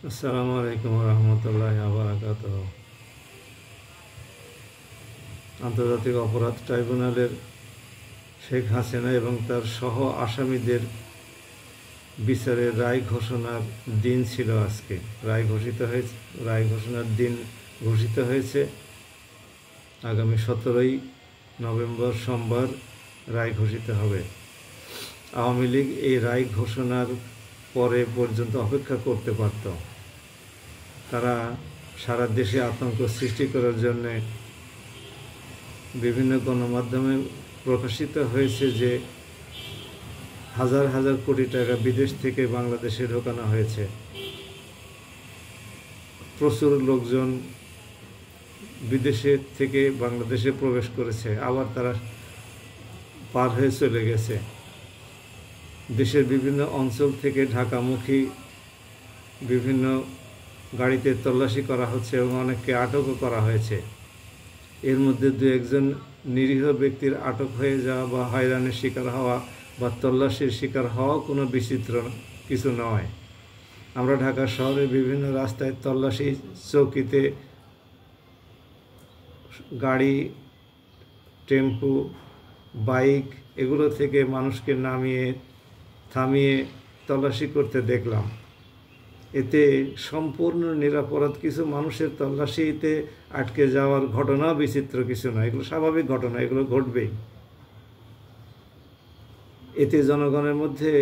আসসালামু আলাইকুম রহমতুল্লাহ বারাকাতুহু। আন্তর্জাতিক অপরাধ ট্রাইব্যুনালের শেখ হাসিনা এবং তার সহ আসামিদের বিচারের রায় ঘোষণার দিন ছিল আজকে। রায় ঘোষণার দিন ঘোষিত হয়েছে আগামী 17ই নভেম্বর সোমবার রায় ঘোষিত হবে। আওয়ামী লীগ এই রায় ঘোষণার পরে পর্যন্ত অপেক্ষা করতে পারত। তারা সারা দেশে আতঙ্ক সৃষ্টি করার জন্যে বিভিন্ন গণমাধ্যমে প্রকাশিত হয়েছে যে হাজার হাজার কোটি টাকা বিদেশ থেকে বাংলাদেশে ঢোকানো হয়েছে। প্রচুর লোকজন বিদেশে থেকে বাংলাদেশে প্রবেশ করেছে, আবার তারা পার হয়ে চলে গেছে। দেশের বিভিন্ন অঞ্চল থেকে ঢাকামুখী বিভিন্ন গাড়িতে তল্লাশি করা হচ্ছে এবং অনেককে আটকও করা হয়েছে। এর মধ্যে দু একজন নিরীহ ব্যক্তির আটক হয়ে যাওয়া বা হয়রানির শিকার হওয়া বা তল্লাশির শিকার হওয়াও কোনো বিচিত্র কিছু নয়। আমরা ঢাকা শহরের বিভিন্ন রাস্তায় তল্লাশি চৌকিতে গাড়ি, টেম্পু, বাইক এগুলো থেকে মানুষকে নামিয়ে থামিয়ে তল্লাশি করতে দেখলাম। এতে সম্পূর্ণ নিরপরাধ কিছু মানুষের তল্লাশিতে আটকে যাওয়ার ঘটনা বিচিত্র কিছু নয়, এগুলো স্বাভাবিক ঘটনা, এগুলো ঘটবেই। এতে জনগণের মধ্যে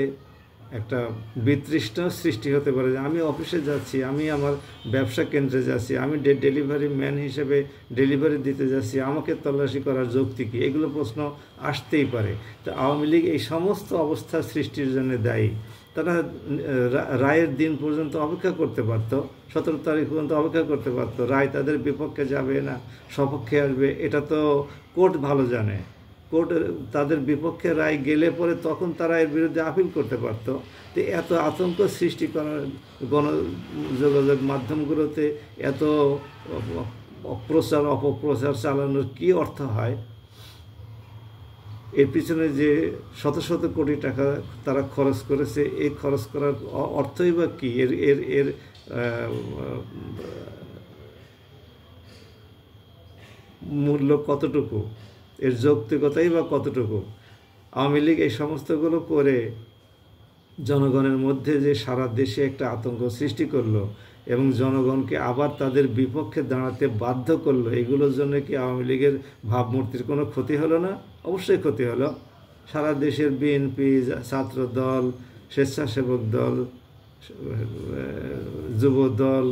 একটা বিতৃষ্ণা সৃষ্টি হতে পারে যে আমি অফিসে যাচ্ছি, আমি আমার ব্যবসা কেন্দ্রে যাচ্ছি, আমি ডেলিভারি ম্যান হিসেবে ডেলিভারি দিতে যাচ্ছি, আমাকে তল্লাশি করার যুক্তি কী? এগুলো প্রশ্ন আসতেই পারে। তো আওয়ামী লীগ এই সমস্ত অবস্থা সৃষ্টির জন্য দায়ী। তারা রায়ের দিন পর্যন্ত অপেক্ষা করতে পারত, 17 তারিখ পর্যন্ত অপেক্ষা করতে পারত। রায় তাদের বিপক্ষে যাবে না সপক্ষে আসবে এটা তো কোর্ট ভালো জানে। কোর্ট তাদের বিপক্ষে রায় গেলে পরে তখন তারা এর বিরুদ্ধে আপিল করতে পারত। তো এত আতঙ্ক সৃষ্টি করার গণযোগাযোগ মাধ্যমগুলোতে এত প্রচার অপপ্রচার চালানোর কি অর্থ হয়? এর পিছনে যে শত শত কোটি টাকা তারা খরচ করেছে, এই খরচ করার অর্থই বা কী? এর এর এর মূল্য কতটুকু? এর যৌক্তিকতাই বা কতটুকু? আওয়ামী লীগ এই সমস্তগুলো করে জনগণের মধ্যে যে সারা দেশে একটা আতঙ্ক সৃষ্টি করলো এবং জনগণকে আবার তাদের বিপক্ষে দাঁড়াতে বাধ্য করলো, এগুলোর জন্য কি আওয়ামী লীগের ভাবমূর্তির কোনো ক্ষতি হলো না? অবশ্যই ক্ষতি হলো। সারা দেশের বিএনপি, ছাত্র দল, স্বেচ্ছাসেবক দল, যুব দল,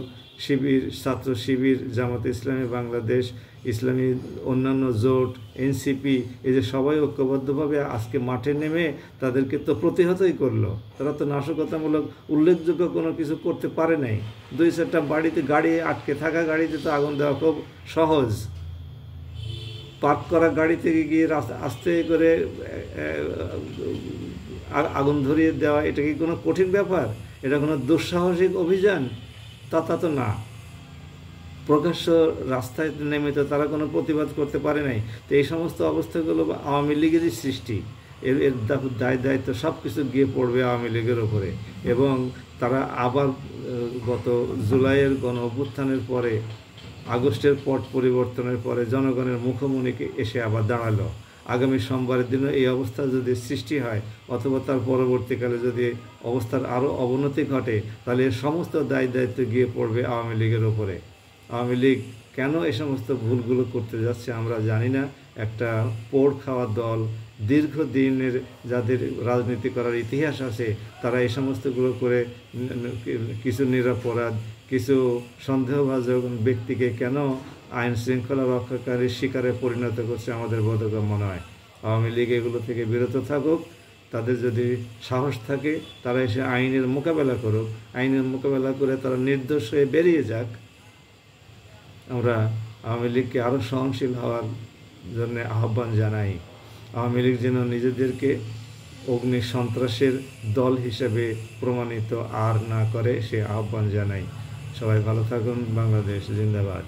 শিবির, ছাত্র শিবির, জামাতে ইসলামী বাংলাদেশ, ইসলামী অন্যান্য জোট, এনসিপি, এই যে সবাই ঐক্যবদ্ধভাবে আজকে মাঠে নেমে তাদেরকে তো প্রতিহতই করলো। তারা তো নাশকতামূলক উল্লেখযোগ্য কোনো কিছু করতে পারে নাই। 2-4টা বাড়িতে গাড়ি আটকে থাকা গাড়িতে তো আগুন দেওয়া খুব সহজ। পার্ক করা গাড়ি থেকে গিয়ে আস্তে করে আগুন ধরিয়ে দেওয়া এটা কি কোনো কঠিন ব্যাপার? এটা কোনো দুঃসাহসিক অভিযান? তা তো না। প্রকাশ্য রাস্তায় নেমে তো তারা কোনো প্রতিবাদ করতে পারে নাই। তো এই সমস্ত অবস্থাগুলো আওয়ামী লীগেরই সৃষ্টি। এর দায়িত্ব সব কিছু গিয়ে পড়বে আওয়ামী লীগের ওপরে। এবং তারা আবার গত জুলাইয়ের গণ অভ্যুত্থানের পরে, আগস্টের পট পরিবর্তনের পরে জনগণের মুখোমুখি এসে আবার দাঁড়ালো। আগামী সোমবারের দিনে এই অবস্থা যদি সৃষ্টি হয় অথবা তার পরবর্তীকালে যদি অবস্থার আরও অবনতি ঘটে, তাহলে এর সমস্ত দায়িত্ব গিয়ে পড়বে আওয়ামী লীগের ওপরে। আওয়ামী লীগ কেন এই সমস্ত ভুলগুলো করতে যাচ্ছে আমরা জানি না। একটা পোড় খাওয়া দল, দীর্ঘদিনের যাদের রাজনীতি করার ইতিহাস আছে, তারা এই সমস্তগুলো করে কিছু নিরপরাধ, কিছু সন্দেহভাজন ব্যক্তিকে কেন আইন শৃঙ্খলা রক্ষাকারীর শিকারে পরিণত করছে আমাদের বোধগম্য নয়। আওয়ামী লীগ এগুলো থেকে বিরত থাকুক। তাদের যদি সাহস থাকে তারা এসে আইনের মোকাবেলা করুক, আইনের মোকাবেলা করে তারা নির্দোষ হয়ে বেরিয়ে যাক। আমরা আওয়ামী লীগকে আরও সহনশীল হওয়ার জন্য আহ্বান জানাই। আওয়ামী লীগ যেন নিজেদেরকে অগ্নি সন্ত্রাসের দল হিসেবে প্রমাণিত আর না করে সে আহ্বান জানাই। সবাই ভালো থাকুন। বাংলাদেশ জিন্দাবাদ।